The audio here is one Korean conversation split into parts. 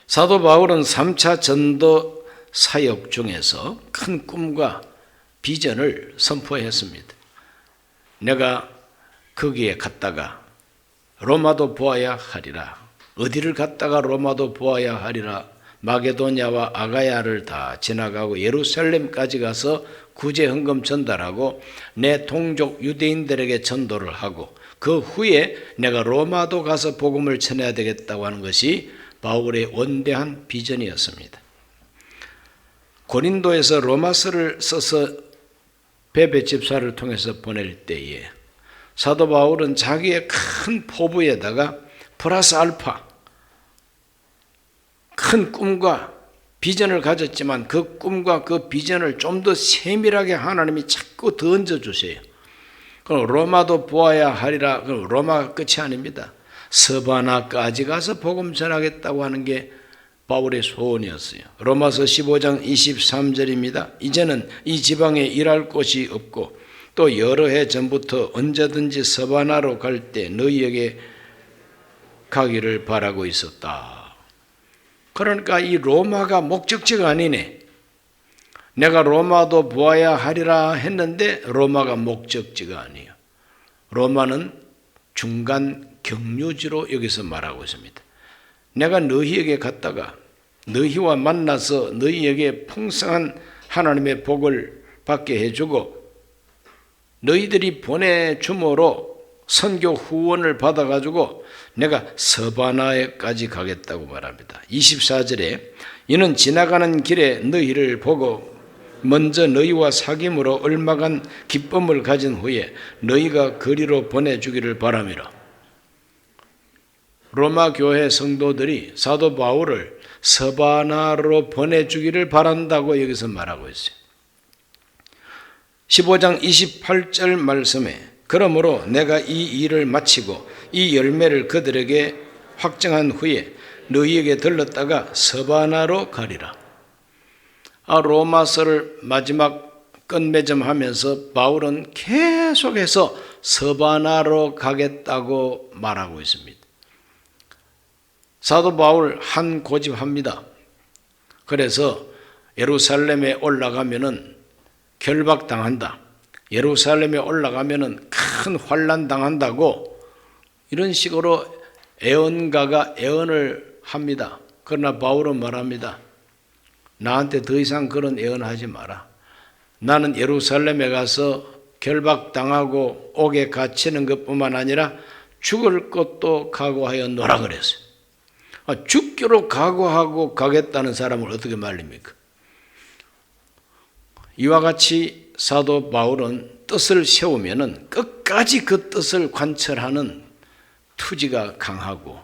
사도 바울은 3차 전도 사역 중에서 큰 꿈과 비전을 선포했습니다. 내가 거기에 갔다가 로마도 보아야 하리라. 어디를 갔다가 로마도 보아야 하리라. 마게도냐와 아가야를 다 지나가고 예루살렘까지 가서 구제 헌금 전달하고 내 동족 유대인들에게 전도를 하고 그 후에 내가 로마도 가서 복음을 전해야 되겠다고 하는 것이 바울의 원대한 비전이었습니다. 고린도에서 로마서를 써서 베베 집사를 통해서 보낼 때에 사도 바울은 자기의 큰 포부에다가 플러스 알파 큰 꿈과 비전을 가졌지만 그 꿈과 그 비전을 좀 더 세밀하게 하나님이 자꾸 더 얹어주세요. 그럼 로마도 보아야 하리라. 그럼 로마가 끝이 아닙니다. 서바나까지 가서 복음 전하겠다고 하는 게 바울의 소원이었어요. 로마서 15장 23절입니다. 이제는 이 지방에 일할 곳이 없고 또 여러 해 전부터 언제든지 서바나로 갈 때 너희에게 가기를 바라고 있었다. 그러니까 이 로마가 목적지가 아니네. 내가 로마도 보아야 하리라 했는데 로마가 목적지가 아니에요. 로마는 중간 경유지로 여기서 말하고 있습니다. 내가 너희에게 갔다가 너희와 만나서 너희에게 풍성한 하나님의 복을 받게 해주고 너희들이 보내줌으로 선교 후원을 받아가지고 내가 서바나에까지 가겠다고 말합니다. 24절에 이는 지나가는 길에 너희를 보고 먼저 너희와 사귐으로 얼마간 기쁨을 가진 후에 너희가 거리로 보내주기를 바람이라. 로마 교회 성도들이 사도 바울을 서바나로 보내주기를 바란다고 여기서 말하고 있어요. 15장 28절 말씀에 그러므로 내가 이 일을 마치고 이 열매를 그들에게 확정한 후에 너희에게 들렀다가 서바나로 가리라. 로마서를 마지막 끝맺음하면서 바울은 계속해서 서바나로 가겠다고 말하고 있습니다. 사도 바울 한 고집합니다. 그래서 예루살렘에 올라가면은 결박당한다. 예루살렘에 올라가면은 큰 환난 당한다고 이런 식으로 애언가가 애언을 합니다. 그러나 바울은 말합니다. 나한테 더 이상 그런 애언하지 마라. 나는 예루살렘에 가서 결박당하고 옥에 갇히는 것뿐만 아니라 죽을 것도 각오하여 노라 그랬어요. 죽기로 각오하고 가겠다는 사람을 어떻게 말립니까? 이와 같이 사도 바울은 뜻을 세우면은 끝까지 그 뜻을 관철하는 투지가 강하고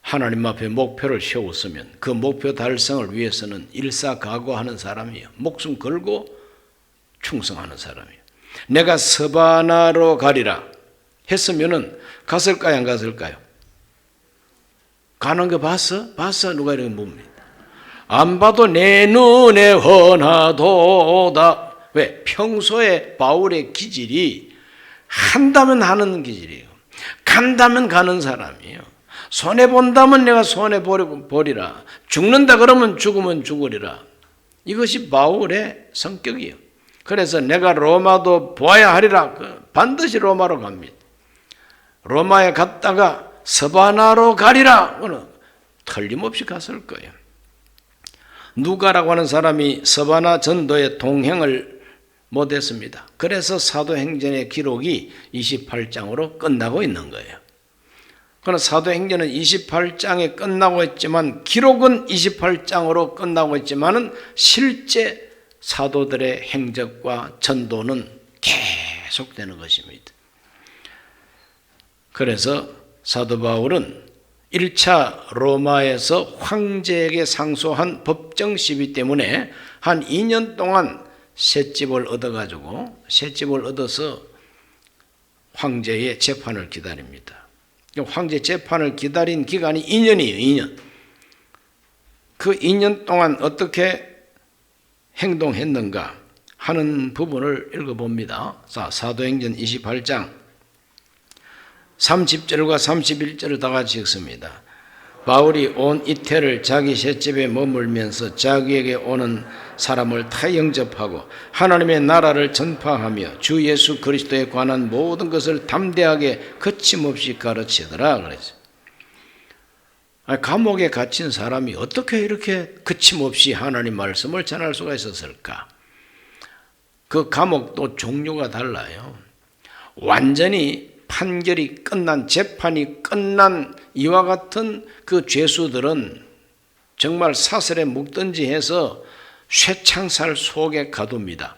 하나님 앞에 목표를 세웠으면 그 목표 달성을 위해서는 일사각오하는 사람이에요. 목숨 걸고 충성하는 사람이에요. 내가 서바나로 가리라 했으면은 갔을까요, 안 갔을까요? 가는 거 봤어? 봤어? 누가 이렇게 묻습니다. 안 봐도 내 눈에 훤하도다. 왜? 평소에 바울의 기질이 한다면 하는 기질이에요. 간다면 가는 사람이에요. 손해본다면 내가 손해보리라. 죽는다 그러면 죽으면 죽으리라. 이것이 바울의 성격이에요. 그래서 내가 로마도 보아야 하리라. 반드시 로마로 갑니다. 로마에 갔다가 서바나로 가리라. 틀림없이 갔을 거예요. 누가라고 하는 사람이 서바나 전도에 동행을 못했습니다. 그래서 사도행전의 기록이 28장으로 끝나고 있는 거예요. 그러나 사도행전은 28장에 끝나고 있지만 기록은 28장으로 끝나고 있지만은 실제 사도들의 행적과 전도는 계속되는 것입니다. 그래서 사도 바울은 1차 로마에서 황제에게 상소한 법정 시비 때문에 한 2년 동안 셋집을 얻어서 황제의 재판을 기다립니다. 황제 재판을 기다린 기간이 2년이에요. 2년. 그 2년 동안 어떻게 행동했는가 하는 부분을 읽어봅니다. 자, 사도행전 28장 30절과 31절을 다 같이 읽습니다. 바울이 온 이태를 자기 셋집에 머물면서 자기에게 오는 사람을 다 영접하고 하나님의 나라를 전파하며 주 예수 그리스도에 관한 모든 것을 담대하게 거침없이 가르치더라 그랬어요. 감옥에 갇힌 사람이 어떻게 이렇게 거침없이 하나님 말씀을 전할 수가 있었을까? 그 감옥도 종류가 달라요. 완전히 판결이 끝난, 재판이 끝난 이와 같은 그 죄수들은 정말 사슬에 묶든지 해서 쇠창살 속에 가둡니다.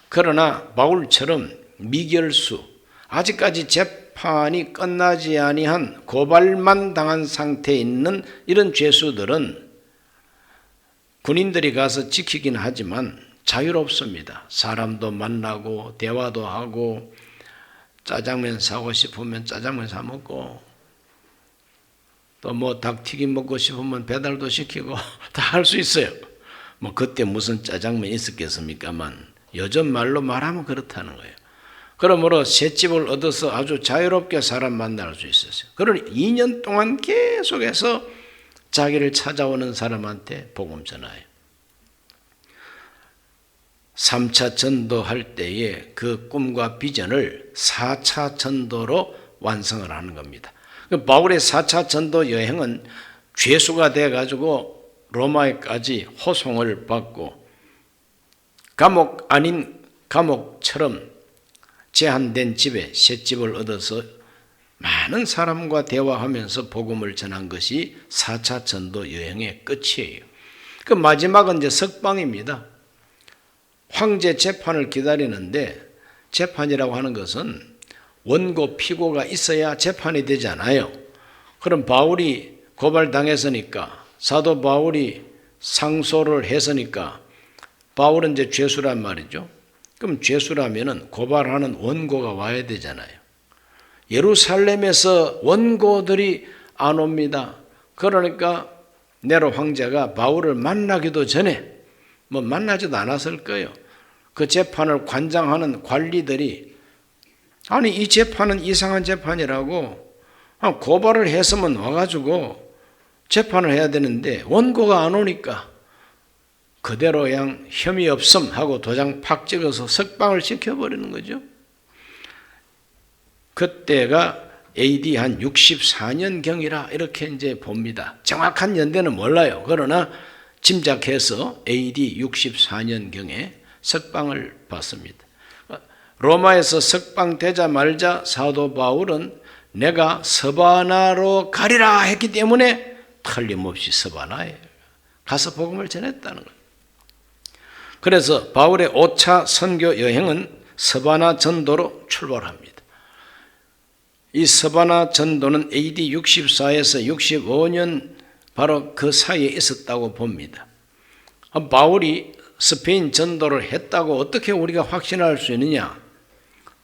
그러나 바울처럼 미결수, 아직까지 재판이 끝나지 아니한 고발만 당한 상태에 있는 이런 죄수들은 군인들이 가서 지키긴 하지만 자유롭습니다. 사람도 만나고 대화도 하고 짜장면 사고 싶으면 짜장면 사 먹고 또 뭐 닭튀김 먹고 싶으면 배달도 시키고 다 할 수 있어요. 뭐 그때 무슨 짜장면이 있었겠습니까만 요즘 말로 말하면 그렇다는 거예요. 그러므로 셋집을 얻어서 아주 자유롭게 사람 만날 수 있었어요. 그러니 2년 동안 계속해서 자기를 찾아오는 사람한테 복음 전하요. 3차 전도할 때에 그 꿈과 비전을 4차 전도로 완성을 하는 겁니다. 바울의 4차 전도 여행은 죄수가 돼가지고 로마에까지 호송을 받고 감옥 아닌 감옥처럼 제한된 집에 셋집을 얻어서 많은 사람과 대화하면서 복음을 전한 것이 4차 전도 여행의 끝이에요. 그 마지막은 이제 석방입니다. 황제 재판을 기다리는데 재판이라고 하는 것은 원고 피고가 있어야 재판이 되잖아요. 그럼 바울이 고발당했으니까 사도 바울이 상소를 했으니까 바울은 이제 죄수란 말이죠. 그럼 죄수라면은 고발하는 원고가 와야 되잖아요. 예루살렘에서 원고들이 안 옵니다. 그러니까 네로 황제가 바울을 만나기도 전에 뭐 만나지도 않았을 거예요. 그 재판을 관장하는 관리들이 아니 이 재판은 이상한 재판이라고 고발을 했으면 와가지고 재판을 해야 되는데 원고가 안 오니까 그대로 그냥 혐의 없음 하고 도장 팍 찍어서 석방을 시켜버리는 거죠. 그때가 AD 한 64년경이라 이렇게 이제 봅니다. 정확한 연대는 몰라요. 그러나 짐작해서 AD 64년경에 석방을 받습니다. 로마에서 석방되자마자 사도 바울은 내가 서바나로 가리라 했기 때문에 틀림없이 서바나에 가서 복음을 전했다는 거예요. 그래서 바울의 5차 선교 여행은 서바나 전도로 출발합니다. 이 서바나 전도는 AD 64에서 65년 바로 그 사이에 있었다고 봅니다. 바울이 스페인 전도를 했다고 어떻게 우리가 확신할 수 있느냐?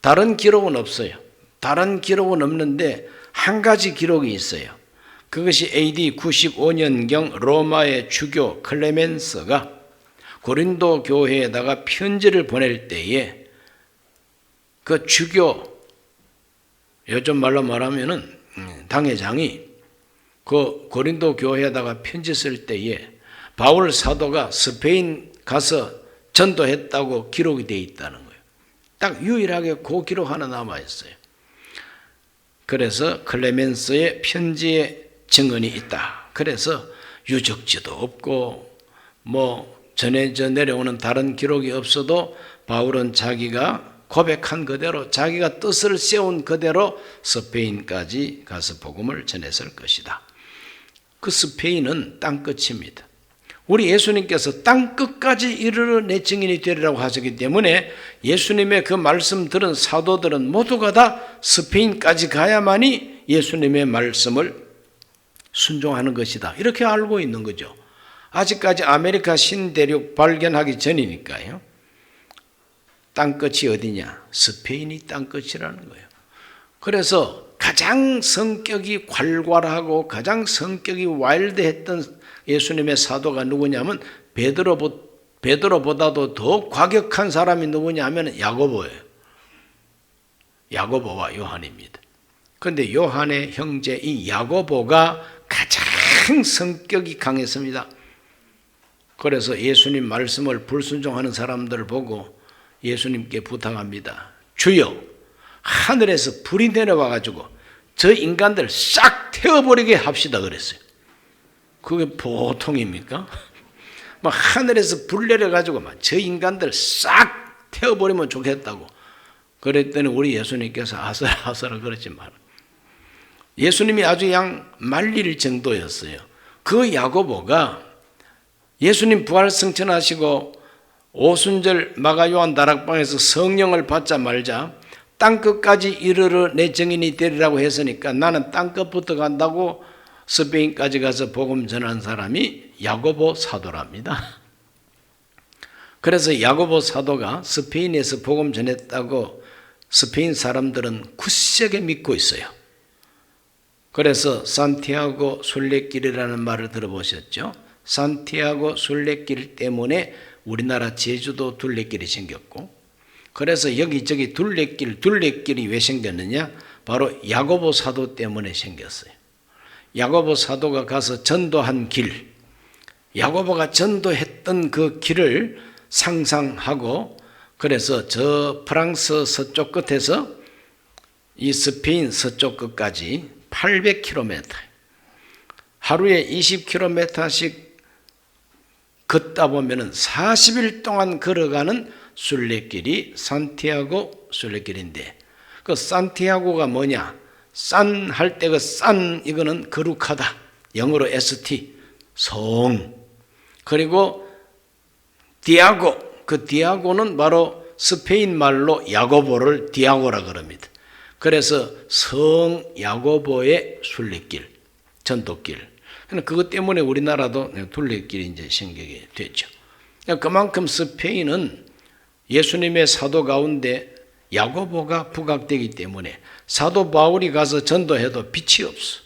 다른 기록은 없어요. 다른 기록은 없는데 한 가지 기록이 있어요. 그것이 AD 95년경 로마의 주교 클레멘스가 고린도 교회에다가 편지를 보낼 때에 그 주교, 요즘 말로 말하면은 당회장이 그 고린도 교회에다가 편지 쓸 때에 바울 사도가 스페인 가서 전도했다고 기록이 되어 있다는 거예요. 딱 유일하게 그 기록 하나 남아있어요. 그래서 클레멘스의 편지에 증언이 있다. 그래서 유적지도 없고 뭐 전해져 내려오는 다른 기록이 없어도 바울은 자기가 고백한 그대로 자기가 뜻을 세운 그대로 스페인까지 가서 복음을 전했을 것이다. 그 스페인은 땅끝입니다. 우리 예수님께서 땅끝까지 이르러 내 증인이 되리라고 하셨기 때문에 예수님의 그 말씀 들은 사도들은 모두가 다 스페인까지 가야만이 예수님의 말씀을 순종하는 것이다. 이렇게 알고 있는 거죠. 아직까지 아메리카 신대륙 발견하기 전이니까요. 땅끝이 어디냐? 스페인이 땅끝이라는 거예요. 그래서 가장 성격이 괄괄하고 가장 성격이 와일드했던 예수님의 사도가 누구냐면 베드로보다도 더 과격한 사람이 누구냐 하면 야고보예요. 야고보와 요한입니다. 그런데 요한의 형제 이 야고보가 가장 가장 성격이 강했습니다. 그래서 예수님 말씀을 불순종하는 사람들을 보고 예수님께 부탁합니다. 주여, 하늘에서 불이 내려와 가지고 저 인간들 싹 태워버리게 합시다 그랬어요. 그게 보통입니까? 막 하늘에서 불 내려가지고 막 저 인간들 싹 태워버리면 좋겠다고 그랬더니 우리 예수님께서 아슬아슬 그러지만 예수님이 아주 양 말릴 정도였어요. 그 야고보가 예수님 부활 승천하시고 오순절 마가요한 다락방에서 성령을 받자 말자 땅끝까지 이르러 내 증인이 되리라고 했으니까 나는 땅끝부터 간다고 스페인까지 가서 복음 전한 사람이 야고보 사도랍니다. 그래서 야고보 사도가 스페인에서 복음 전했다고 스페인 사람들은 굳세게 믿고 있어요. 그래서 산티아고 순례길이라는 말을 들어보셨죠? 산티아고 순례길 때문에 우리나라 제주도 둘레길이 생겼고, 그래서 여기저기 둘레길이 왜 생겼느냐? 바로 야고보 사도 때문에 생겼어요. 야고보 사도가 가서 전도한 길, 야고보가 전도했던 그 길을 상상하고, 그래서 저 프랑스 서쪽 끝에서 이 스페인 서쪽 끝까지 800km, 하루에 20km씩 걷다 보면은 40일 동안 걸어가는 순례길이 산티아고 순례길인데, 그 산티아고가 뭐냐? 산 할 때 그 산 이거는 거룩하다. 영어로 ST 성. 그리고 디아고, 그 디아고는 바로 스페인 말로 야고보를 디아고라 그럽니다. 그래서 성 야고보의 순례길, 전도길. 그것 때문에 우리나라도 둘레길이 이제 생기게 됐죠. 그만큼 스페인은 예수님의 사도 가운데 야고보가 부각되기 때문에 사도 바울이 가서 전도해도 빛이 없어.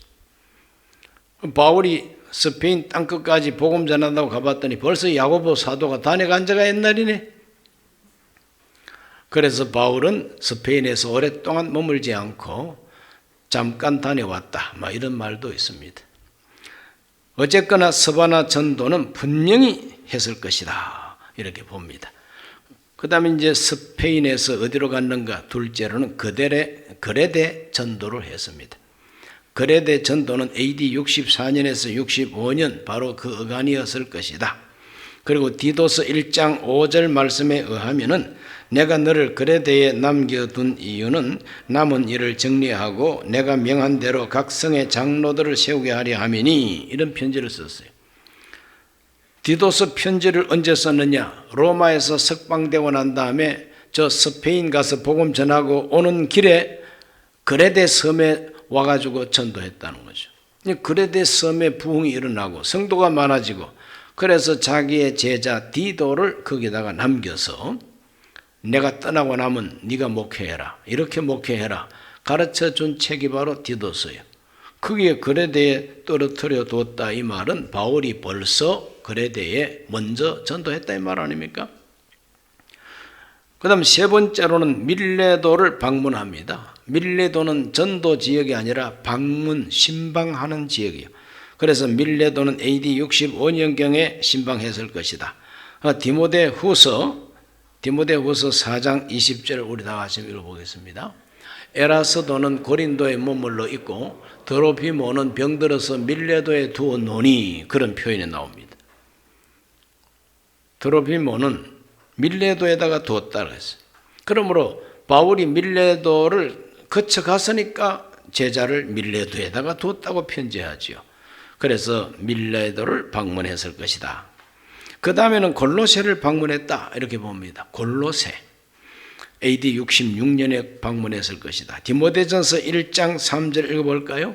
바울이 스페인 땅끝까지 복음 전한다고 가봤더니 벌써 야고보 사도가 다녀간 지가 옛날이네. 그래서 바울은 스페인에서 오랫동안 머물지 않고 잠깐 다녀왔다, 이런 말도 있습니다. 어쨌거나 서바나 전도는 분명히 했을 것이다, 이렇게 봅니다. 그 다음에 이제 스페인에서 어디로 갔는가? 둘째로는 그레데 전도를 했습니다. 그레데 전도는 AD 64년에서 65년 바로 그 어간이었을 것이다. 그리고 디도서 1장 5절 말씀에 의하면은 내가 너를 그레데에 남겨둔 이유는 남은 일을 정리하고 내가 명한 대로 각 성의 장로들을 세우게 하려 함이니, 이런 편지를 썼어요. 디도서 편지를 언제 썼느냐? 로마에서 석방되고 난 다음에 저 스페인 가서 복음 전하고 오는 길에 그레데 섬에 와가지고 전도했다는 거죠. 그레데 섬에 부흥이 일어나고 성도가 많아지고, 그래서 자기의 제자 디도를 거기다가 남겨서 내가 떠나고 나면 네가 목회해라, 이렇게 목회해라 가르쳐준 책이 바로 디도서예요. 거기에 그레데에 떨어뜨려 뒀다, 이 말은 바울이 벌써 그레데에 먼저 전도했다, 이 말 아닙니까? 그 다음 세 번째로는 밀레도를 방문합니다. 밀레도는 전도 지역이 아니라 방문, 신방하는 지역이에요. 그래서 밀레도는 AD 65년경에 신방했을 것이다. 디모데후서 4장 20절을 우리 다 같이 읽어보겠습니다. 에라스도는 고린도에 머물러 있고 드로피모는 병들어서 밀레도에 두었노니, 그런 표현이 나옵니다. 드로피모는 밀레도에다가 두었다 그랬어요. 그러므로 바울이 밀레도를 거쳐갔으니까 제자를 밀레도에다가 두었다고 편지하지요. 그래서 밀레도를 방문했을 것이다. 그 다음에는 골로새를 방문했다, 이렇게 봅니다. 골로새 AD 66년에 방문했을 것이다. 디모데전서 1장 3절 읽어볼까요?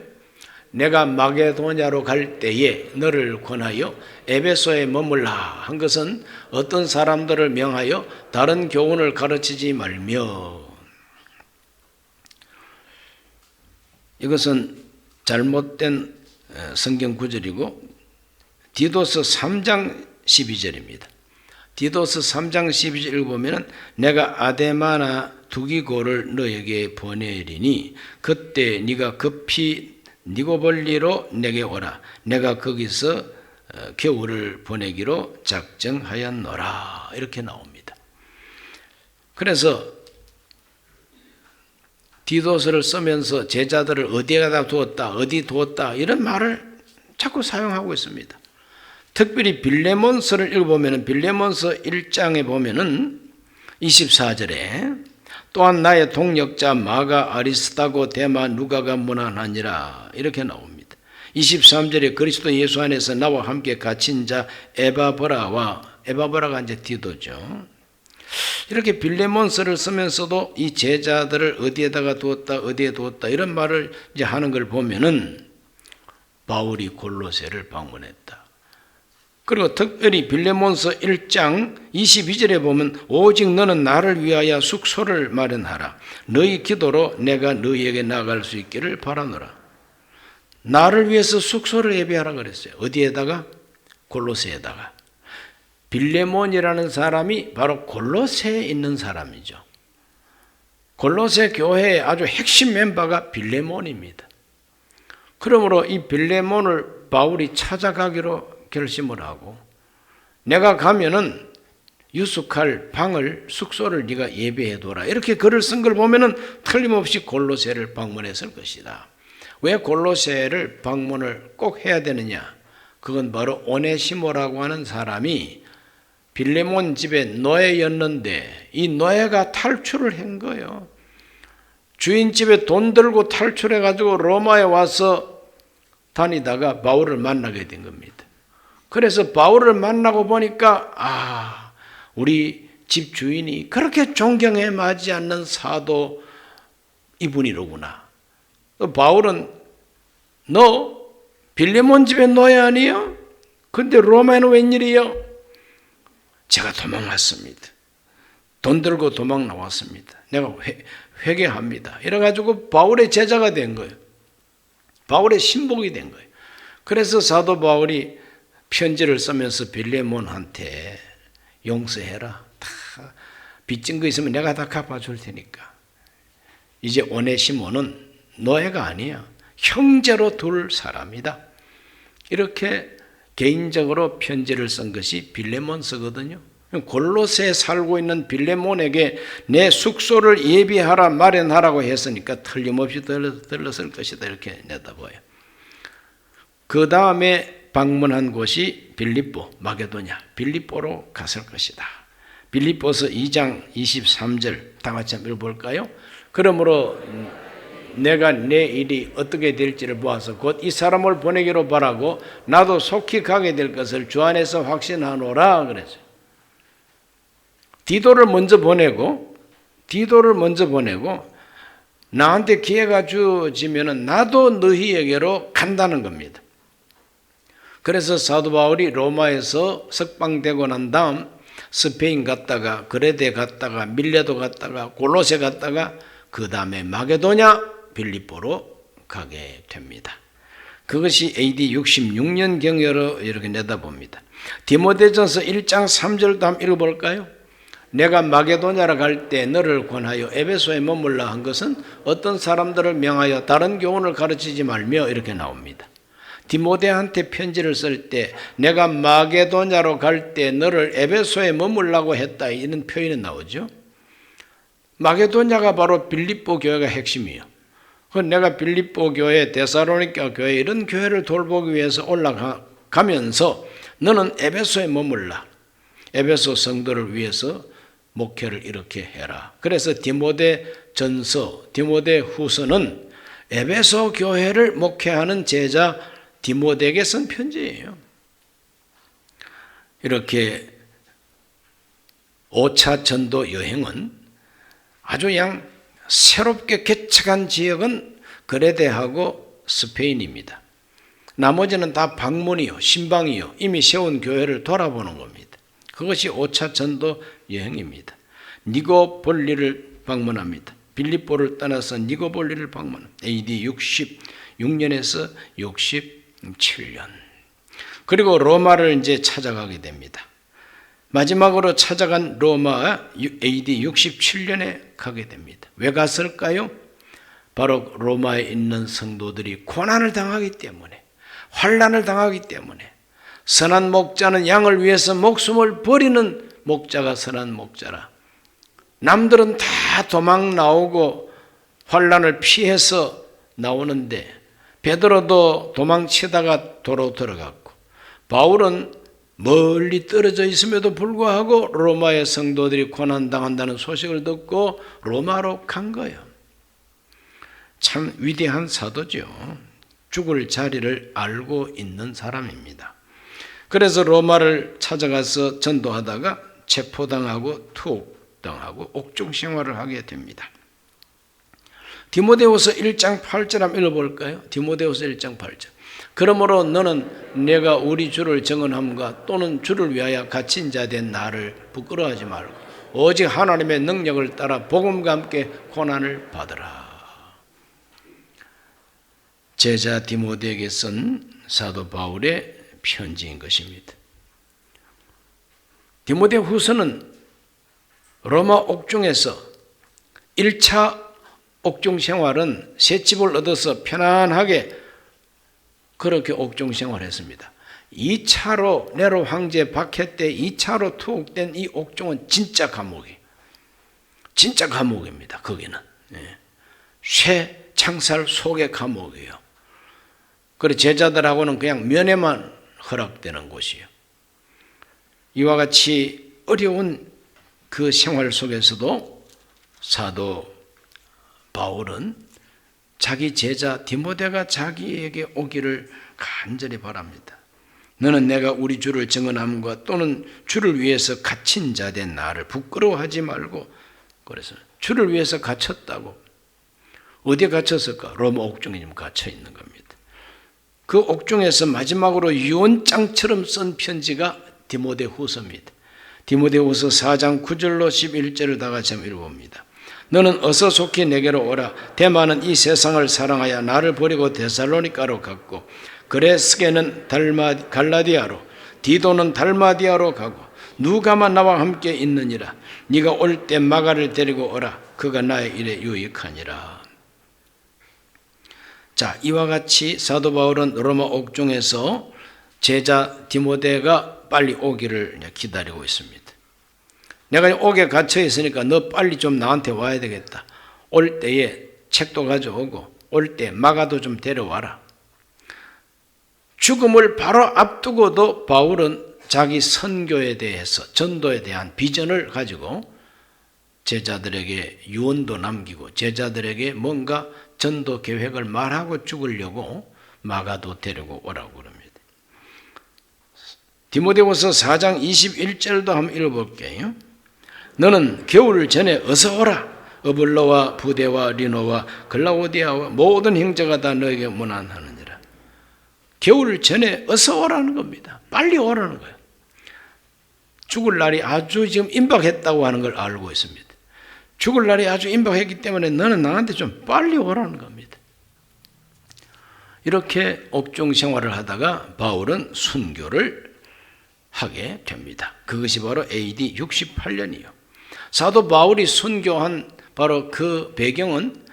내가 마게도냐로 갈 때에 너를 권하여 에베소에 머물라 한 것은 어떤 사람들을 명하여 다른 교훈을 가르치지 말며. 이것은 잘못된 성경 구절이고 디도서 3장 12절입니다. 디도서 3장 12절 읽어보면 내가 아데마나 두기고를 너에게 보내리니 그때 네가 급히 니고볼리로 내게 오라. 내가 거기서 겨울을 보내기로 작정하였노라. 이렇게 나옵니다. 그래서 디도서를 쓰면서 제자들을 어디에다 두었다, 어디 두었다 이런 말을 자꾸 사용하고 있습니다. 특별히 빌레몬서를 읽어보면 빌레몬서 1장에 보면은 24절에 또한 나의 동역자 마가 아리스타고 데마 누가가 문안하니라 이렇게 나옵니다. 23절에 그리스도 예수 안에서 나와 함께 갇힌 자 에바브라가 이제 디도죠. 이렇게 빌레몬서를 쓰면서도 이 제자들을 어디에다가 두었다 어디에 두었다 이런 말을 이제 하는 걸 보면은 바울이 골로새를 방문했다. 그리고 특별히 빌레몬서 1장 22절에 보면 오직 너는 나를 위하여 숙소를 마련하라. 너희 기도로 내가 너희에게 나아갈 수 있기를 바라노라. 나를 위해서 숙소를 예비하라 그랬어요. 어디에다가? 골로새에다가. 빌레몬이라는 사람이 바로 골로새에 있는 사람이죠. 골로새 교회의 아주 핵심 멤버가 빌레몬입니다. 그러므로 이 빌레몬을 바울이 찾아가기로 결심을 하고 내가 가면은 유숙할 방을 숙소를 네가 예비해둬라 이렇게 글을 쓴 걸 보면은 틀림없이 골로새를 방문했을 것이다. 왜 골로새를 방문을 꼭 해야 되느냐? 그건 바로 오네시모라고 하는 사람이 빌레몬 집에 노예였는데 이 노예가 탈출을 한 거예요. 주인 집에 돈 들고 탈출해가지고 로마에 와서 다니다가 바울을 만나게 된 겁니다. 그래서 바울을 만나고 보니까 우리 집 주인이 그렇게 존경해 마지 않는 사도 이분이로구나. 바울은 너 빌레몬 집에 노예 아니요? 근데 로마에는 웬일이요? 제가 도망왔습니다. 돈 들고 도망 나왔습니다. 내가 회개합니다. 이래가지고 바울의 제자가 된 거예요. 바울의 신복이 된 거예요. 그래서 사도 바울이 편지를 쓰면서 빌레몬한테 용서해라. 다 빚진 거 있으면 내가 다 갚아줄 테니까. 이제 오네시모는 노예가 아니야. 형제로 둘 사람이다. 이렇게 개인적으로 편지를 쓴 것이 빌레몬서거든요. 골로새에 살고 있는 빌레몬에게 내 숙소를 예비하라 마련하라고 했으니까 틀림없이 들렀을 것이다. 이렇게 내다봐요. 그 다음에 방문한 곳이 빌립보, 마게도냐, 빌립보로 갔을 것이다. 빌립보서 2장 23절 다 같이 한번 읽어볼까요? 그러므로 내가 내 일이 어떻게 될지를 보아서 곧 이 사람을 보내기로 바라고 나도 속히 가게 될 것을 주 안에서 확신하노라 그랬어요. 디도를 먼저 보내고 나한테 기회가 주어지면 나도 너희에게로 간다는 겁니다. 그래서 사도 바울이 로마에서 석방되고 난 다음 스페인 갔다가 그레데 갔다가 밀레도 갔다가 골로새 갔다가 그 다음에 마게도냐 빌립보로 가게 됩니다. 그것이 AD 66년경으로 이렇게 내다봅니다. 디모데전서 1장 3절도 한번 읽어볼까요? 내가 마게도냐로 갈 때 너를 권하여 에베소에 머물라 한 것은 어떤 사람들을 명하여 다른 교훈을 가르치지 말며 이렇게 나옵니다. 디모데한테 편지를 쓸 때 내가 마게도냐로 갈 때 너를 에베소에 머물라고 했다 이런 표현이 나오죠. 마게도냐가 바로 빌립보 교회가 핵심이에요. 내가 빌립보 교회, 데살로니가 교회 이런 교회를 돌보기 위해서 올라가면서 너는 에베소에 머물라. 에베소 성도를 위해서 목회를 이렇게 해라. 그래서 디모데전서, 디모데후서는 에베소 교회를 목회하는 제자 디모데에게 쓴 편지예요. 이렇게 5차 전도 여행은 아주 그냥 새롭게 개척한 지역은 그레데하고 스페인입니다. 나머지는 다 방문이요, 신방이요, 이미 세운 교회를 돌아보는 겁니다. 그것이 5차 전도 여행입니다. 니고볼리를 방문합니다. 빌립보를 떠나서 니고볼리를 방문합니다. AD 66년에서 67년. 그리고 로마를 이제 찾아가게 됩니다. 마지막으로 찾아간 로마 AD 67년에 가게 됩니다. 왜 갔을까요? 바로 로마에 있는 성도들이 고난을 당하기 때문에, 환난을 당하기 때문에, 선한 목자는 양을 위해서 목숨을 버리는 목자가 선한 목자라. 남들은 다 도망 나오고 환난을 피해서 나오는데 베드로도 도망치다가 도로 들어갔고, 바울은 멀리 떨어져 있음에도 불구하고 로마의 성도들이 고난당한다는 소식을 듣고 로마로 간 거예요. 참 위대한 사도죠. 죽을 자리를 알고 있는 사람입니다. 그래서 로마를 찾아가서 전도하다가 체포당하고 투옥당하고 옥중 생활을 하게 됩니다. 디모데후서 1장 8절 한번 읽어볼까요? 디모데후서 1장 8절. 그러므로 너는 내가 우리 주를 증언함과 또는 주를 위하여 갇힌 자 된 나를 부끄러워하지 말고 오직 하나님의 능력을 따라 복음과 함께 고난을 받으라. 제자 디모데에게 쓴 사도 바울의 편지인 것입니다. 디모데후서는 로마 옥중에서 1차 옥중 생활은 새 집을 얻어서 편안하게 그렇게 옥중 생활했습니다. 2차로 네로 황제 박해 때 2차로 투옥된 이 옥중은 진짜 감옥이에요. 진짜 감옥입니다. 거기는 쇠 창살 속의 감옥이에요. 그리고 제자들하고는 그냥 면회만 허락되는 곳이에요. 이와 같이 어려운 그 생활 속에서도 사도 바울은 자기 제자 디모데가 자기에게 오기를 간절히 바랍니다. 너는 내가 우리 주를 증언함과 또는 주를 위해서 갇힌 자 된 나를 부끄러워하지 말고, 그래서 주를 위해서 갇혔다고. 어디에 갇혔을까? 로마 옥중에 지금 갇혀 있는 겁니다. 그 옥중에서 마지막으로 유언장처럼 쓴 편지가 디모데후서입니다. 디모데후서 4장 9절로 11절을 다 같이 한번 읽어봅니다. 너는 어서 속히 내게로 오라. 데마는 이 세상을 사랑하여 나를 버리고 데살로니가로 갔고, 그레스게는 갈라디아로, 디도는 달마디아로 가고, 누가만 나와 함께 있느니라. 네가 올 때 마가를 데리고 오라. 그가 나의 일에 유익하니라. 자, 이와 같이 사도 바울은 로마 옥중에서 제자 디모데가 빨리 오기를 기다리고 있습니다. 내가 옥에 갇혀 있으니까 너 빨리 좀 나한테 와야 되겠다. 올 때에 책도 가져오고 올 때 마가도 좀 데려와라. 죽음을 바로 앞두고도 바울은 자기 선교에 대해서, 전도에 대한 비전을 가지고 제자들에게 유언도 남기고 제자들에게 뭔가 전도 계획을 말하고 죽으려고 마가도 데리고 오라고 그럽니다. 디모데후서 4장 21절도 한번 읽어볼게요. 너는 겨울 전에 어서 오라. 어블로와 부데와 리노와 글라오디아와 모든 형제가 다 너에게 문안하느니라. 겨울 전에 어서 오라는 겁니다. 빨리 오라는 거예요. 죽을 날이 아주 지금 임박했다고 하는 걸 알고 있습니다. 죽을 날이 아주 임박했기 때문에 너는 나한테 좀 빨리 오라는 겁니다. 이렇게 옥중 생활을 하다가 바울은 순교를 하게 됩니다. 그것이 바로 AD 68년이요. 사도 바울이 순교한 바로 그 배경은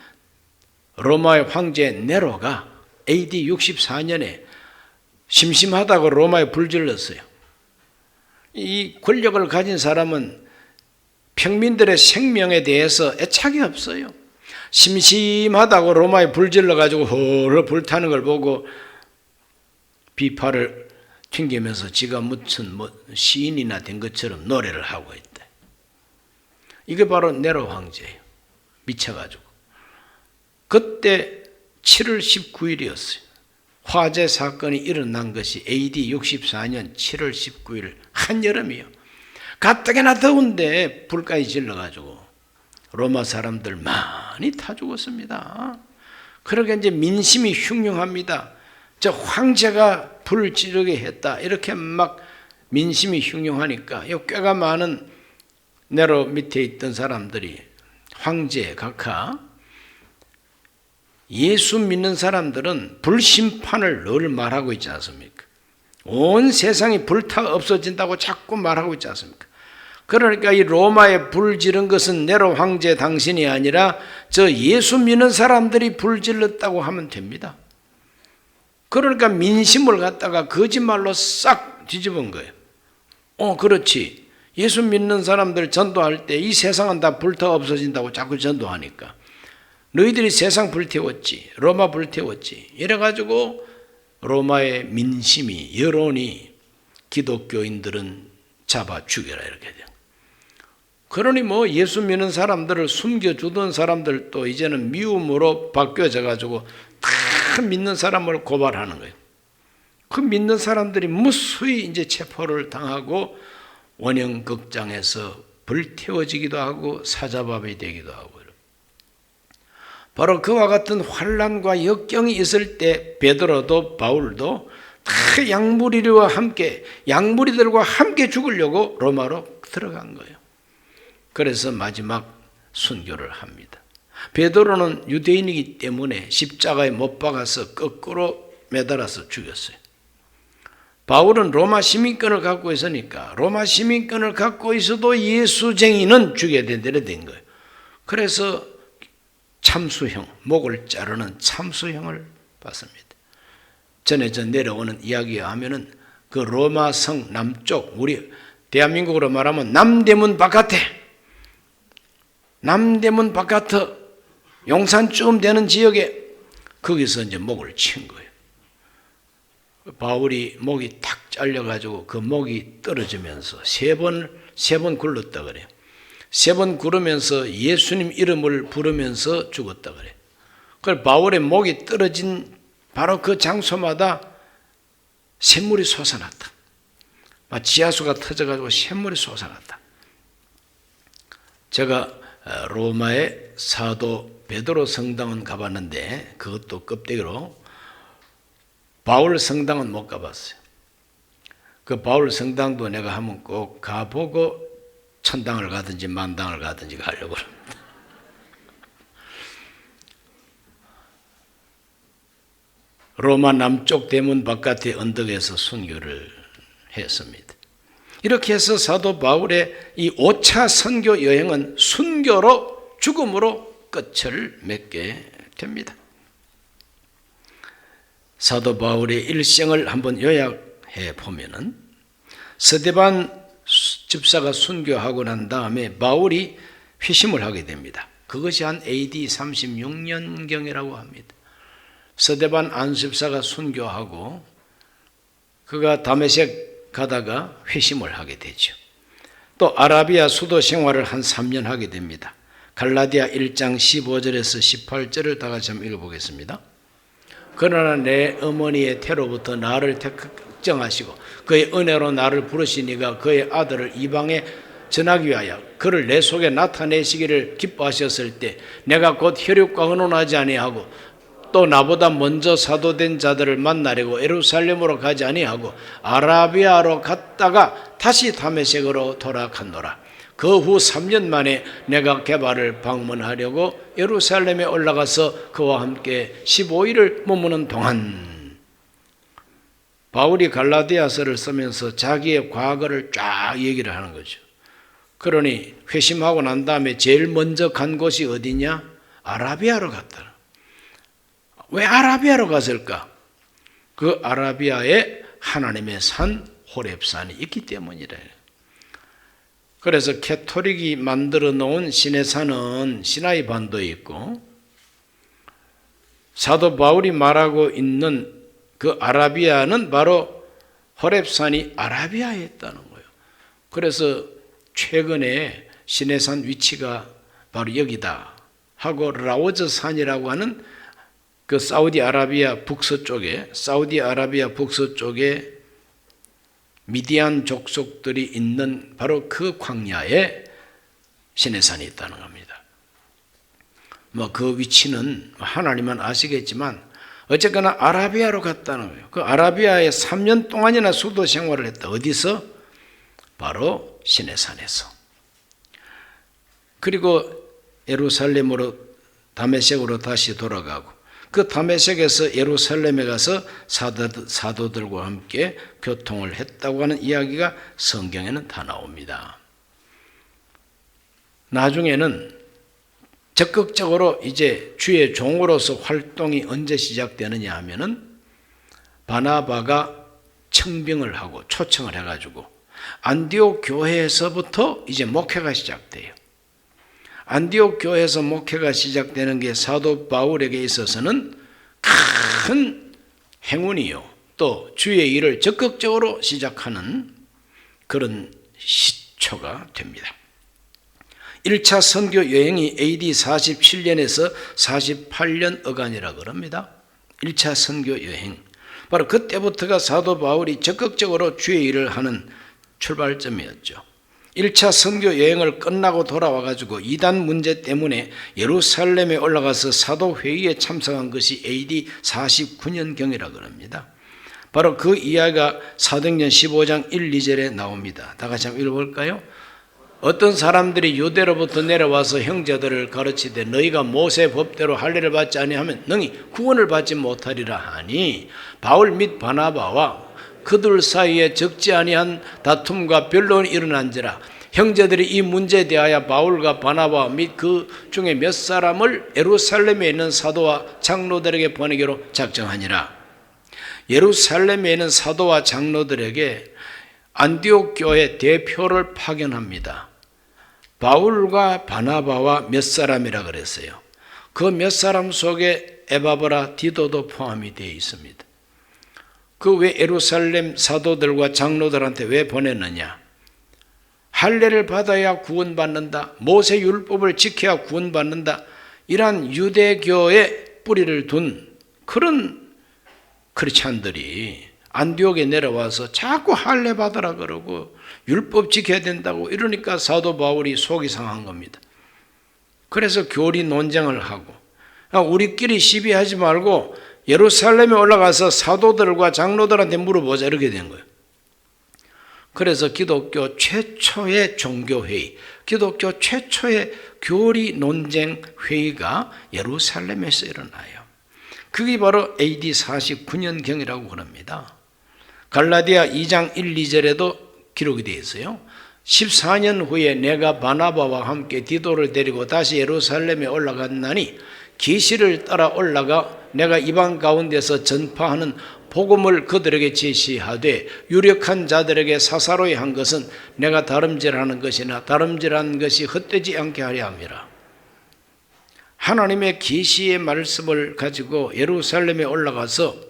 로마의 황제 네로가 AD 64년에 심심하다고 로마에 불질렀어요. 이 권력을 가진 사람은 평민들의 생명에 대해서 애착이 없어요. 심심하다고 로마에 불질러가지고 헐헐 불타는 걸 보고 비파를 튕기면서 지가 무슨 시인이나 된 것처럼 노래를 하고 있대. 이게 바로 네로 황제예요. 미쳐가지고. 그때 7월 19일이었어요. 화재 사건이 일어난 것이 AD 64년 7월 19일 한여름이요. 가뜩이나 더운데 불까지 질러가지고 로마 사람들 많이 타 죽었습니다. 그러게 이제 민심이 흉흉합니다. 저 황제가 불을 지르게 했다. 이렇게 막 민심이 흉흉하니까 꽤가 많은 네로 밑에 있던 사람들이 황제 각하 예수 믿는 사람들은 불심판을 늘 말하고 있지 않습니까? 온 세상이 불타 없어진다고 자꾸 말하고 있지 않습니까? 그러니까 이 로마에 불 지른 것은 네로 황제 당신이 아니라 저 예수 믿는 사람들이 불 질렀다고 하면 됩니다. 그러니까 민심을 갖다가 거짓말로 싹 뒤집은 거예요. 그렇지. 예수 믿는 사람들 전도할 때 이 세상은 다 불타 없어진다고 자꾸 전도하니까 너희들이 세상 불태웠지, 로마 불태웠지, 이래가지고 로마의 민심이, 여론이 기독교인들은 잡아 죽여라 이렇게 돼요. 그러니 뭐 예수 믿는 사람들을 숨겨주던 사람들도 이제는 미움으로 바뀌어져 가지고 다 믿는 사람을 고발하는 거예요. 그 믿는 사람들이 무수히 이제 체포를 당하고 원형극장에서 불태워지기도 하고 사자밥이 되기도 하고. 바로 그와 같은 환난과 역경이 있을 때 베드로도 바울도 다 양무리들과 함께 죽으려고 로마로 들어간 거예요. 그래서 마지막 순교를 합니다. 베드로는 유대인이기 때문에 십자가에 못 박아서 거꾸로 매달아서 죽였어요. 바울은 로마 시민권을 갖고 있으니까 로마 시민권을 갖고 있어도 예수쟁이는 죽여야 된다고 된 거예요. 그래서 참수형, 목을 자르는 참수형을 받습니다. 전에 내려오는 이야기에 하면은 그 로마 성 남쪽, 우리 대한민국으로 말하면 남대문 바깥에 용산쯤 되는 지역에 거기서 이제 목을 친 거예요. 바울이 목이 탁 잘려가지고 그 목이 떨어지면서 세 번 굴렀다 그래요. 3번 구르면서 예수님 이름을 부르면서 죽었다 그래요. 그래서 바울의 목이 떨어진 바로 그 장소마다 샘물이 솟아났다. 지하수가 터져가지고 샘물이 솟아났다. 제가 로마의 사도 베드로 성당은 가봤는데 그것도 껍데기로 바울 성당은 못 가봤어요. 그 바울 성당도 내가 한번 꼭 가보고 천당을 가든지 만당을 가든지 가려고 합니다. 로마 남쪽 대문 바깥의 언덕에서 순교를 했습니다. 이렇게 해서 사도 바울의 이 5차 선교 여행은 순교로 죽음으로 끝을 맺게 됩니다. 사도 바울의 일생을 한번 요약해 보면은 스데반 집사가 순교하고 난 다음에 바울이 회심을 하게 됩니다. 그것이 한 AD 36년경이라고 합니다. 스데반 안집사가 순교하고 그가 다메섹 가다가 회심을 하게 되죠. 또 아라비아 수도 생활을 한 3년 하게 됩니다. 갈라디아 1장 15절에서 18절을 다 같이 한번 읽어보겠습니다. 그러나 내 어머니의 태로부터 나를 택정하시고 그의 은혜로 나를 부르시니가 그의 아들을 이방에 전하기 위하여 그를 내 속에 나타내시기를 기뻐하셨을 때 내가 곧 혈육과 의논하지 아니하고 또 나보다 먼저 사도된 자들을 만나려고 예루살렘으로 가지 아니하고 아라비아로 갔다가 다시 다메섹으로 돌아갔노라. 그 후 3년 만에 내가 게바를 방문하려고 예루살렘에 올라가서 그와 함께 15일을 머무는 동안 바울이 갈라디아서를 쓰면서 자기의 과거를 쫙 얘기를 하는 거죠. 그러니 회심하고 난 다음에 제일 먼저 간 곳이 어디냐? 아라비아로 갔다. 왜 아라비아로 갔을까? 그 아라비아에 하나님의 산 호렙산이 있기 때문이래. 그래서 캐토릭이 만들어 놓은 시내산은 시나이 반도에 있고 사도 바울이 말하고 있는 그 아라비아는 바로 호렙산이 아라비아에 있다는 거예요. 그래서 최근에 시내산 위치가 바로 여기다 하고 라오즈 산이라고 하는 그 사우디아라비아 북서쪽에 미디안 족속들이 있는 바로 그 광야에 시내산이 있다는 겁니다. 그 위치는 하나님은 아시겠지만 어쨌거나 아라비아로 갔다는 거예요. 그 아라비아에 3년 동안이나 수도 생활을 했다. 어디서? 바로 시내산에서. 그리고 예루살렘으로 다메섹으로 다시 돌아가고 그 다메섹에서 예루살렘에 가서 사도들과 함께 교통을 했다고 하는 이야기가 성경에는 다 나옵니다. 나중에는 적극적으로 이제 주의 종으로서 활동이 언제 시작되느냐 하면은 바나바가 청빙을 하고 초청을 해가지고 안디옥 교회에서부터 이제 목회가 시작돼요. 안디옥 교회에서 목회가 시작되는 게 사도 바울에게 있어서는 큰 행운이요. 또 주의 일을 적극적으로 시작하는 그런 시초가 됩니다. 1차 선교 여행이 AD 47년에서 48년 어간이라고 그럽니다. 1차 선교 여행. 바로 그때부터가 사도 바울이 적극적으로 주의 일을 하는 출발점이었죠. 1차 선교 여행을 끝나고 돌아와 가지고 이단 문제 때문에 예루살렘에 올라가서 사도 회의에 참석한 것이 AD 49년경이라고 합니다. 바로 그 이야기가 사도행전 15장 1, 2절에 나옵니다. 다 같이 한번 읽어볼까요? 어떤 사람들이 유대로부터 내려와서 형제들을 가르치되 너희가 모세 법대로 할례를 받지 아니하면 능히 구원을 받지 못하리라 하니 바울 및 바나바와 그들 사이에 적지 아니한 다툼과 변론이 일어난지라 형제들이 이 문제에 대하여 바울과 바나바 및 그 중에 몇 사람을 예루살렘에 있는 사도와 장로들에게 보내기로 작정하니라. 예루살렘에 있는 사도와 장로들에게 안디옥 교회 대표를 파견합니다. 바울과 바나바와 몇 사람이라 그랬어요. 그 몇 사람 속에 에바브라 디도도 포함이 되어 있습니다. 그 왜 예루살렘 사도들과 장로들한테 왜 보냈느냐? 할례를 받아야 구원받는다. 모세 율법을 지켜야 구원받는다. 이러한 유대교의 뿌리를 둔 그런 크리스찬들이 안디옥에 내려와서 자꾸 할례 받으라 그러고 율법 지켜야 된다고 이러니까 사도 바울이 속이 상한 겁니다. 그래서 교리 논쟁을 하고 우리끼리 시비하지 말고 예루살렘에 올라가서 사도들과 장로들한테 물어보자 이렇게 된 거예요. 그래서 기독교 최초의 종교회의, 기독교 최초의 교리 논쟁 회의가 예루살렘에서 일어나요. 그게 바로 AD 49년경이라고 그럽니다. 갈라디아 2장 1, 2절에도 기록이 되어 있어요. 14년 후에 내가 바나바와 함께 디도를 데리고 다시 예루살렘에 올라갔나니 계시를 따라 올라가 내가 이방 가운데서 전파하는 복음을 그들에게 제시하되 유력한 자들에게 사사로이 한 것은 내가 다름질하는 것이나 다름질한 것이 헛되지 않게 하려 함이라. 하나님의 계시의 말씀을 가지고 예루살렘에 올라가서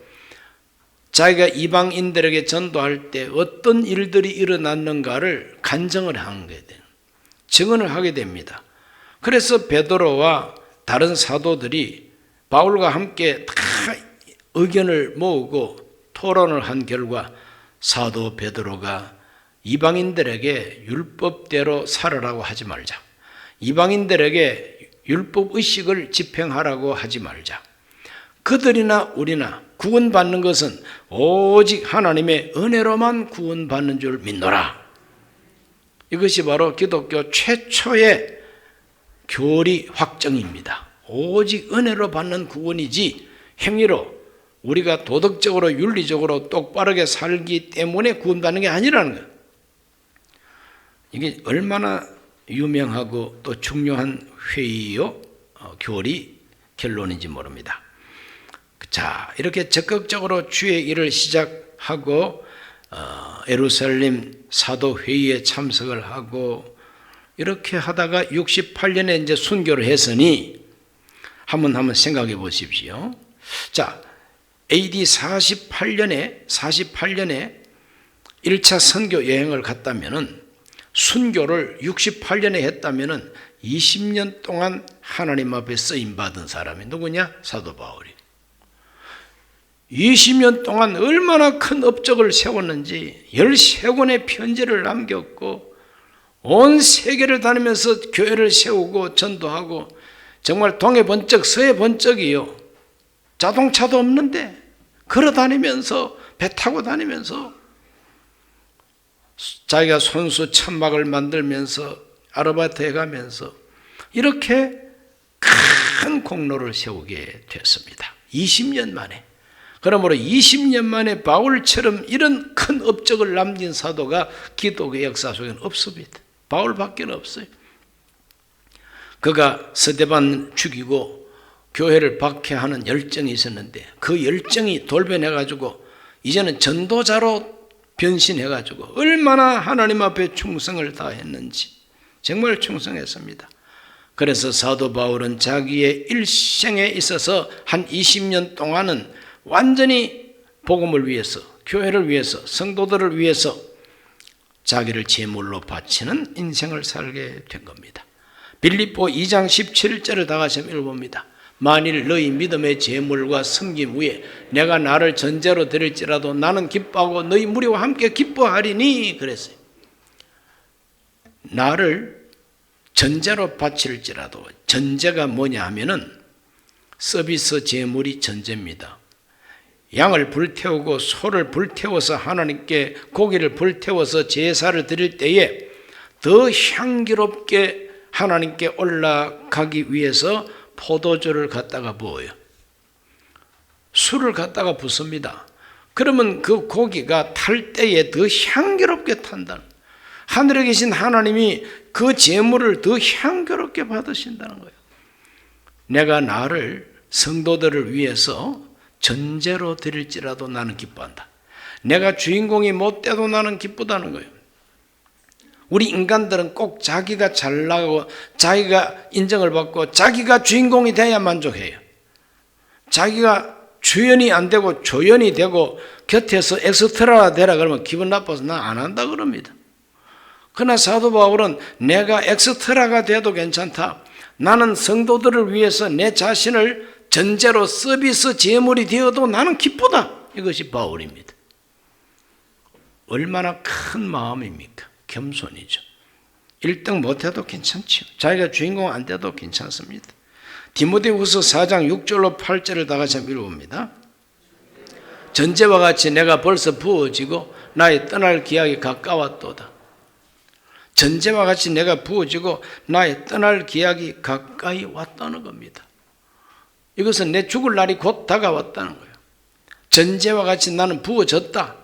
자기가 이방인들에게 전도할 때 어떤 일들이 일어났는가를 간증을 하게 돼요. 증언을 하게 됩니다. 그래서 베드로와 다른 사도들이 바울과 함께 다 의견을 모으고 토론을 한 결과 사도 베드로가 이방인들에게 율법대로 살으라고 하지 말자. 이방인들에게 율법 의식을 집행하라고 하지 말자. 그들이나 우리나 구원받는 것은 오직 하나님의 은혜로만 구원받는 줄 믿노라. 이것이 바로 기독교 최초의 교리 확정입니다. 오직 은혜로 받는 구원이지 행위로 우리가 도덕적으로 윤리적으로 똑바르게 살기 때문에 구원받는 게 아니라는 거예요. 이게 얼마나 유명하고 또 중요한 회의요 교리 결론인지 모릅니다. 자, 이렇게 적극적으로 주의 일을 시작하고 예루살렘 사도 회의에 참석을 하고 이렇게 하다가 68년에 이제 순교를 했으니 한번 생각해 보십시오. 자, AD 48년에 1차 선교 여행을 갔다면은 순교를 68년에 했다면은 20년 동안 하나님 앞에 쓰임 받은 사람이 누구냐? 사도 바울이. 20년 동안 얼마나 큰 업적을 세웠는지 13권의 편지를 남겼고 온 세계를 다니면서 교회를 세우고 전도하고 정말 동해 번쩍 서해 번쩍이요. 자동차도 없는데 걸어 다니면서 배 타고 다니면서 자기가 손수 천막을 만들면서 아르바이트 해가면서 이렇게 큰 공로를 세우게 됐습니다. 20년 만에. 그러므로 20년 만에 바울처럼 이런 큰 업적을 남긴 사도가 기독의 역사 속에는 없습니다. 바울밖에 없어요. 그가 스데반 죽이고 교회를 박해하는 열정이 있었는데 그 열정이 돌변해가지고 이제는 전도자로 변신해가지고 얼마나 하나님 앞에 충성을 다했는지 정말 충성했습니다. 그래서 사도 바울은 자기의 일생에 있어서 한 20년 동안은 완전히 복음을 위해서, 교회를 위해서, 성도들을 위해서 자기를 제물로 바치는 인생을 살게 된 겁니다. 빌립보 2장 17절을 다 같이 읽어봅니다. 만일 너희 믿음의 제물과 섬김 후에 내가 나를 전제로 드릴지라도 나는 기뻐하고 너희 무리와 함께 기뻐하리니 그랬어요. 나를 전제로 바칠지라도, 전제가 뭐냐 하면은 서비스 제물이 전제입니다. 양을 불태우고 소를 불태워서 하나님께 고기를 불태워서 제사를 드릴 때에 더 향기롭게 하나님께 올라가기 위해서 포도주를 갖다가 부어요. 술을 갖다가 붓습니다. 그러면 그 고기가 탈 때에 더 향기롭게 탄다는, 하늘에 계신 하나님이 그 제물을 더 향기롭게 받으신다는 거예요. 내가 나를 성도들을 위해서 전제로 드릴지라도 나는 기뻐한다. 내가 주인공이 못 돼도 나는 기쁘다는 거예요. 우리 인간들은 꼭 자기가 잘나고 자기가 인정을 받고 자기가 주인공이 돼야 만족해요. 자기가 주연이 안 되고 조연이 되고 곁에서 엑스트라가 되라 그러면 기분 나빠서 나 안 한다 그럽니다. 그러나 사도 바울은 내가 엑스트라가 돼도 괜찮다. 나는 성도들을 위해서 내 자신을 전제로 서비스 제물이 되어도 나는 기쁘다. 이것이 바울입니다. 얼마나 큰 마음입니까? 겸손이죠. 1등 못해도 괜찮죠. 자기가 주인공 안 돼도 괜찮습니다. 디모데후서 4장 6절로 8절을 다 같이 읽어봅니다. 전제와 같이 내가 벌써 부어지고 나의 떠날 기약이 가까웠도다. 전제와 같이 내가 부어지고 나의 떠날 기약이 가까이 왔다는 겁니다. 이것은 내 죽을 날이 곧 다가왔다는 거예요. 전제와 같이 나는 부어졌다.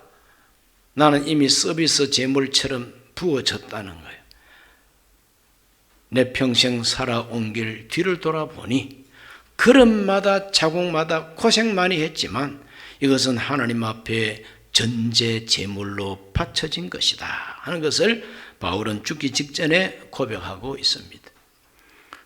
나는 이미 서비스 제물처럼 부어졌다는 거예요. 내 평생 살아온 길 뒤를 돌아보니 걸음마다 자국마다 고생 많이 했지만 이것은 하나님 앞에 전제 제물로 바쳐진 것이다 하는 것을 바울은 죽기 직전에 고백하고 있습니다.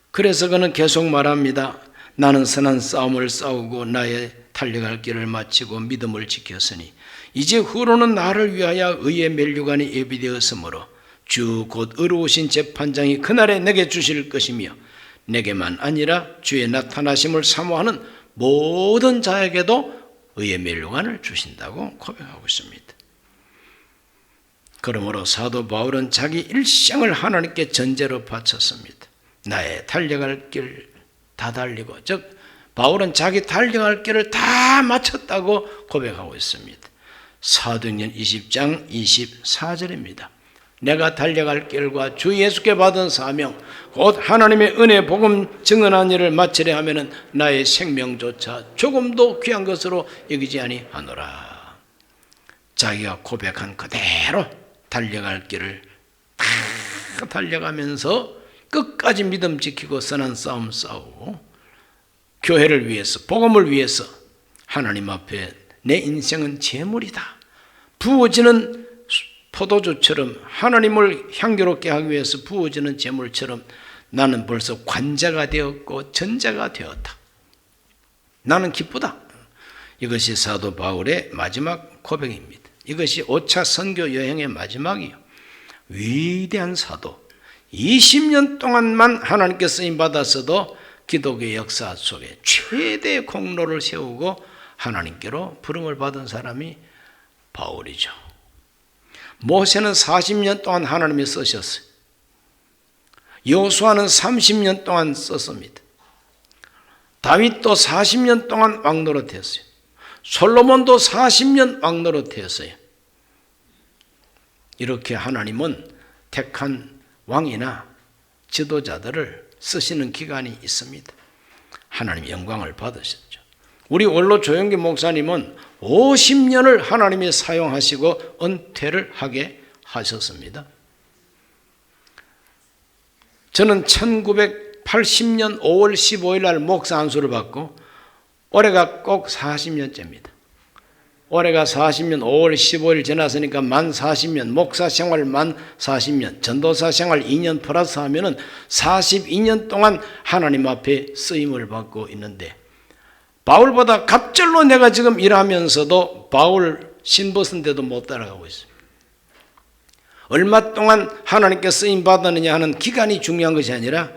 그래서 그는 계속 말합니다. 나는 선한 싸움을 싸우고 나의 달려갈 길을 마치고 믿음을 지켰으니 이제 후로는 나를 위하여 의의 면류관이 예비되었으므로 주 곧 의로우신 재판장이 그날에 내게 주실 것이며 내게만 아니라 주의 나타나심을 사모하는 모든 자에게도 의의 면류관을 주신다고 고백하고 있습니다. 그러므로 사도 바울은 자기 일생을 하나님께 전제로 바쳤습니다. 나의 달려갈 길 다 달리고, 즉 바울은 자기 달려갈 길을 다 마쳤다고 고백하고 있습니다. 사도행전 20장 24절입니다. 내가 달려갈 길과 주 예수께 받은 사명 곧 하나님의 은혜 복음 증언한 일을 마치려 하면은 나의 생명조차 조금도 귀한 것으로 여기지 아니하노라. 자기가 고백한 그대로 달려갈 길을 다 달려가면서 끝까지 믿음 지키고 선한 싸움 싸우고 교회를 위해서, 복음을 위해서 하나님 앞에 내 인생은 제물이다. 부어지는 포도주처럼 하나님을 향기롭게 하기 위해서 부어지는 제물처럼 나는 벌써 관자가 되었고 전자가 되었다. 나는 기쁘다. 이것이 사도 바울의 마지막 고백입니다. 이것이 5차 선교 여행의 마지막이요. 위대한 사도. 20년 동안만 하나님께 쓰임받았어도 기독교 역사 속에 최대의 공로를 세우고 하나님께로 부름을 받은 사람이 바울이죠. 모세는 40년 동안 하나님이 쓰셨어요. 여호수아는 30년 동안 썼습니다. 다윗도 40년 동안 왕노릇했어요. 솔로몬도 40년 왕노릇했어요. 이렇게 하나님은 택한 왕이나 지도자들을 쓰시는 기간이 있습니다. 하나님 영광을 받으셨죠. 우리 원로 조영기 목사님은 50년을 하나님이 사용하시고 은퇴를 하게 하셨습니다. 저는 1980 80년 5월 15일 날 목사 안수를 받고 올해가 꼭 40년째입니다. 올해가 40년 5월 15일 지났으니까 만 40년, 목사 생활 만 40년, 전도사 생활 2년 플러스 하면은 42년 동안 하나님 앞에 쓰임을 받고 있는데, 바울보다 갑절로 내가 지금 일하면서도 바울 신벗은 데도 못 따라가고 있습니다. 얼마 동안 하나님께 쓰임 받았느냐 하는 기간이 중요한 것이 아니라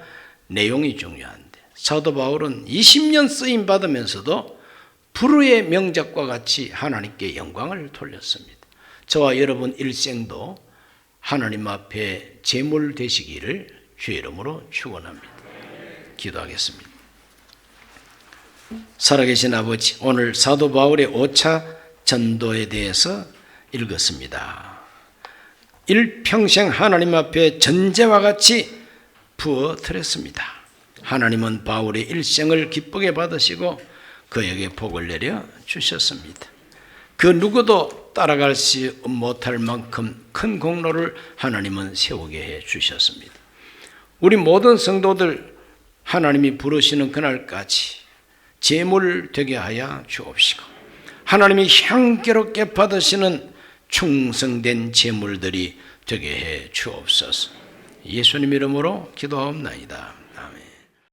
내용이 중요한데, 사도 바울은 20년 쓰임 받으면서도 불후의 명작과 같이 하나님께 영광을 돌렸습니다. 저와 여러분 일생도 하나님 앞에 제물 되시기를 주의 이름으로 축원합니다. 기도하겠습니다. 살아계신 아버지, 오늘 사도 바울의 5차 전도에 대해서 읽었습니다. 일평생 하나님 앞에 전제와 같이 부어뜨렸습니다. 하나님은 바울의 일생을 기쁘게 받으시고 그에게 복을 내려 주셨습니다. 그 누구도 따라가지 못할 만큼 큰 공로를 하나님은 세우게 해 주셨습니다. 우리 모든 성도들 하나님이 부르시는 그날까지 제물 되게 하여 주옵시고, 하나님이 향기롭게 받으시는 충성된 제물들이 되게 해 주옵소서. 예수님 이름으로 기도하옵나이다.